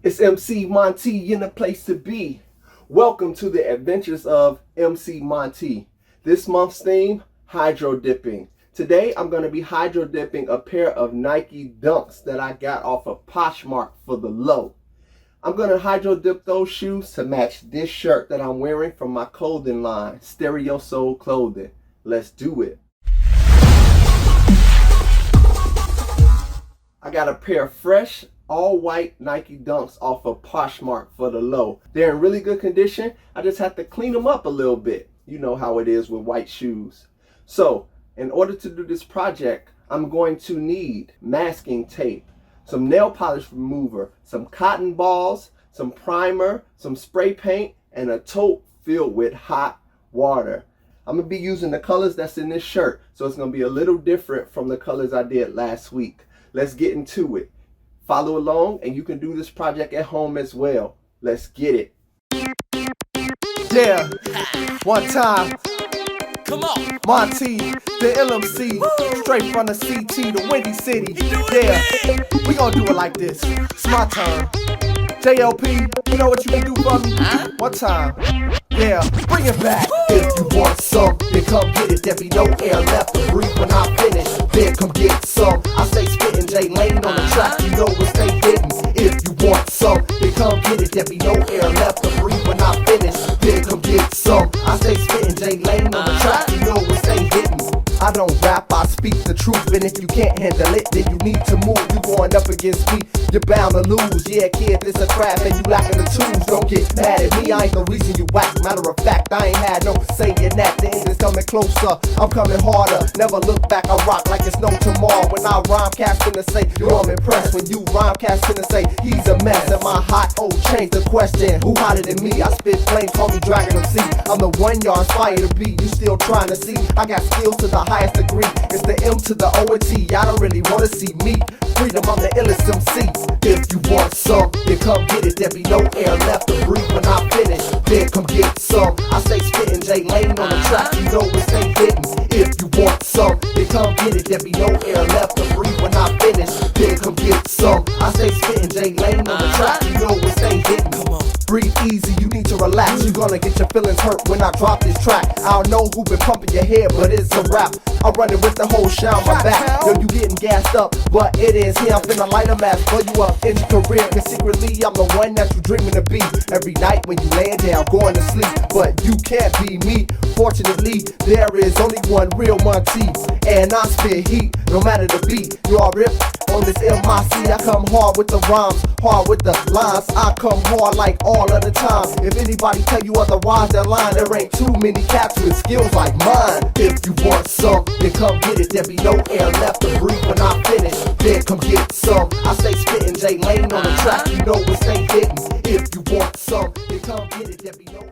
It's MC Monte in the place to be. Welcome to the adventures of MC Monte. This month's theme, hydro dipping. Today I'm going to be hydro dipping a pair of Nike Dunks that I got off of Poshmark for the low. I'm going to hydro dip those shoes to match this shirt that I'm wearing from my clothing line, Stereo Soul Clothing. Let's do it. I got a pair of fresh, all-white Nike Dunks off of Poshmark for the low. They're in really good condition. I just have to clean them up a little bit. You know how it is with white shoes. So, in order to do this project, I'm going to need masking tape, some nail polish remover, some cotton balls, some primer, some spray paint, and a tote filled with hot water. I'm going to be using the colors that's in this shirt, so it's going to be a little different from the colors I did last week. Let's get into it. Follow along, and you can do this project at home as well. Let's get it. Yeah, one time. Come on, Monte, the Emcee, straight from the CT, the Windy City. Yeah, we gonna do it like this. It's my turn. JLP, you know what you can do for me? One time. Yeah, bring it back. If you want some, then come get it. There be no air left to breathe when I finish. Then come get some. I stay spitting J Lane on the track, you know it stay hidden. If you want some, then come get it. There be no air left to breathe when I finish. Then come get some. I stay spitting J Lane on the track, you know it stay hidden. I don't rap, I speak the truth, and if you can't handle it, then you need to move. You going up against me, you're bound to lose. Yeah, kid, this a craft and you lacking the tools. Don't get mad at me, I ain't the reason you whack. Matter of fact, I ain't had no say in that. The end is coming closer, I'm coming harder. Never look back, I rock like it's no tomorrow. When I rhyme, cats finna say, yo, I'm impressed. When you rhyme, cats finna say, he's a mess. Am I hot? Oh, change the question. Who hotter than me? I spit flames, call me Dragon MC. I'm the one y'all aspire to be. You still trying to see? I got skills to the highest degree. It's the M to the O and T. Y'all don't really wanna see me. Freedom, I'm the illest MC. If you want some, then come get it. There be no air left to breathe when I finish. Then come get some. I stay spitting J Lane on the track, you know it stay hidden. If you want some, then come get it. There be no air left to breathe when I finish. Then come get some. I stay spitting J Lane on the track, you know it stay hidden. Come on. Breathe easy, you need to relax. You're gonna get your feelings hurt when I drop this track. I don't know who been pumping your head, but it's a rap. I'm running with the whole shine my back. Yo, you getting gassed up, but it is here. I'm finna light a match, blow you up in your career. Cause secretly, I'm the one that you dreaming to be. Every night when you laying down, going to sleep. But you can't be me. Fortunately, there is only one real Monte. And I spit heat, no matter the beat. You all rip on this MIC. I come hard with the rhymes, hard with the lines. I come hard like all of the time. If anybody tell you otherwise, they're lying. There ain't too many cats with skills like mine. If you want some, then come get it. There be no air left to breathe when I finish. Then come get some. I stay spitting J Lane on the track, you know it stay hidden. If you want some, then come get it. There be no air.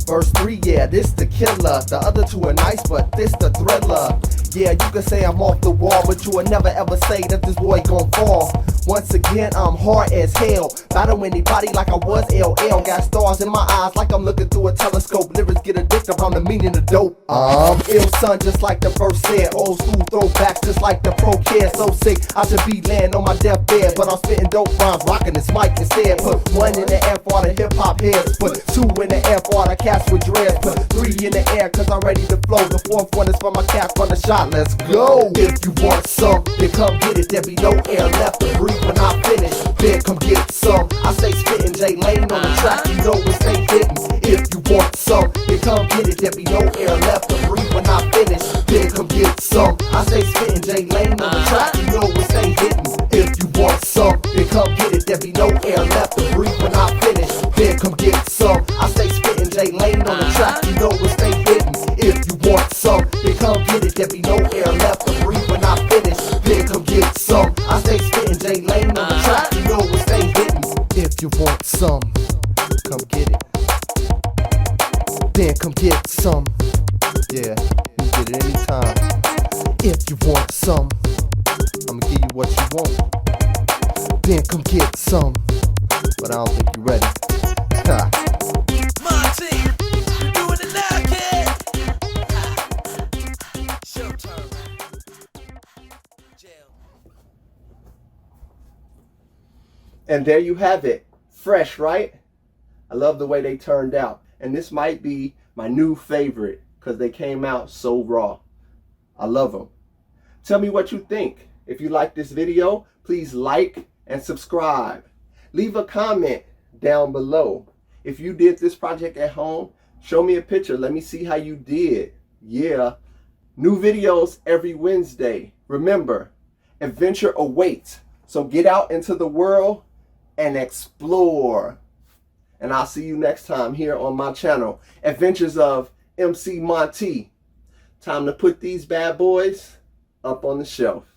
Verse 3, yeah, this the killer. The other two are nice, but this the thriller. Yeah, you can say I'm off the wall, but you will never ever say that this boy gon' fall. Once again, I'm hard as hell. Battle anybody like I was LL. Got stars in my eyes like I'm looking through a telescope. Lyrics get addictive, I'm the meaning of dope. Ill son, just like the first said. Old school throwbacks, just like the pro kid. So sick, I should be laying on my deathbed. But I'm spitting dope rhymes, rocking this mic instead. Put one in the air for the hip hop heads. Put two in the air for the cats with dreads. Put three in the air, cause I'm ready to flow. The fourth one is for my cats on the shot. Let's go. If you want some, then come get it. There be no air left to breathe when I finish. Then come get some. I stay spitting J Lane on the track, you know it stay hidden. If you want some, then come get it. There be no air left to breathe when I finish. Then come get some. I stay spitting J Lane on the track, you know it stay hidden. If you want some, then come get it. There be no air left to breathe when I finish. Then come get some. I stay spitting J Lane on the track, you know it stay hidden. If you want some, then come come get it. There be no air left to breathe when I finish. Then come get some. I stay spitting J Lane on the track. You know we stay hitting. If you want some, come get it. Then come get some. Yeah, you get it anytime. If you want some, I'ma give you what you want. Then come get some. But I don't think you ready. Ha. Monte, you doing it now, kid? Show turn. Jail. And there you have it. Fresh, right? I love the way they turned out. And this might be my new favorite because they came out so raw. I love them. Tell me what you think. If you like this video, please like and subscribe. Leave a comment down below. If you did this project at home, show me a picture. Let me see how you did. Yeah. New videos every Wednesday. Remember, adventure awaits. So get out into the world and explore. And I'll see you next time here on my channel, Adventures of Emcee Monte. Time to put these bad boys up on the shelf.